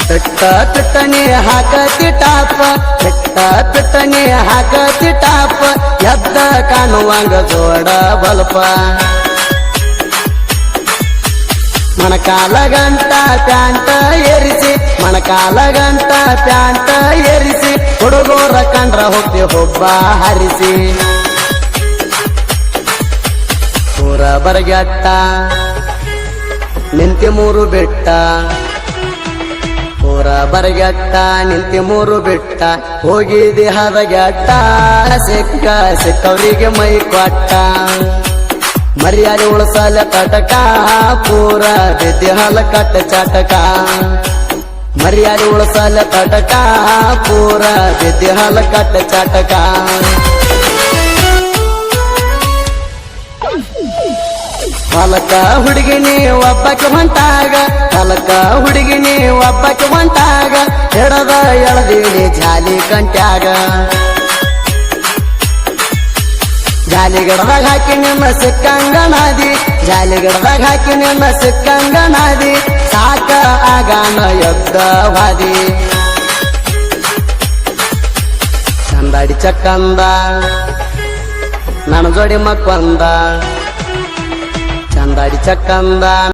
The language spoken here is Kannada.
ಪಿಟ್ಟ ಪಿಟ್ಟನೆ ಹಾಕತಿ ಟಾಪ ಪಿಟ್ಟ ಪಿಟ್ಟನೆ ಹಾಕತಿ ಟಾಪ ಎದ್ದ ಕಾಣುವಂಗ ಜೋಡ ಬಲ್ಪ ಮಣಕಾಲ ಗಂಟ ಪ್ಯಾಂಟ ಏರಿಸಿ ಮಣಕಾಲ ಗಂಟ ಪ್ಯಾಂಟ ಏರಿಸಿ ಹುಡುಗೋರ ಕಂಡ್ರ ಹೋಗ್ತಿ ಒಬ್ಬ ಹರಿಸಿ ಪೂರ ಬರಗ್ಯಾಟ ನಿಂತಿ ಮೂರು ಬೆಟ್ಟ ಪೂರ ಬರಗ್ಯಾಟ ನಿಂತಿ ಮೂರು ಬೆಟ್ಟ ಹೋಗಿದಿ ಹದಗ್ಯಾಟ ಸಿಕ್ಕ ಸಿಕ್ಕವರಿಗೆ ಮೈ ಕೊಟ್ಟ ಮರ್ಯಾದೆ ಉಳಸಲ ಕಟಕ ಪೂರ ಬಿದ್ದಿ ಹಲ ಕಟ್ಟ ಚಾಟಕ ಮರ್ಯಾದೆ ಉಳಸಲ ಕಟಕ ಪೂರ ಬಿದ್ದಿ ಹಲ ಕಟ್ಟ ಚಾಟಕ ಹೊಲಕ ಹುಡುಗಿನಿ ಒಬ್ಬಕ್ಕೆ ಹೊಂಟಾಗ ಹೊಲಕ ಹುಡುಗಿನಿ ಒಬ್ಬಕ್ಕೆ ಹೊಂಟಾಗ ಹಿಡದ ಎಳದೀನಿ ಜಾಲಿ ಕಂಟ್ಯಾಗ ಜಾಲಿಗಡದಾಗ ಹಾಕಿ ನಿಮ್ಮ ಸಿಕ್ಕಂಗನಾದಿ ಜಾಲಿಗಡದಾಗ ಹಾಕಿ ನಿಮ್ಮ ಸಿಕ್ಕಂಗನಾದಿ ಸಾಕ ಆಗಾನ ಎದ್ದ ವಾದಿ ಚಂದಾಡಿ ಚಕ್ಕಂದ ನನ್ನ ಜೋಡಿ ಮಕ್ಕೊಂದ ಚಂದಾಡಿ ಚಕ್ಕಂದ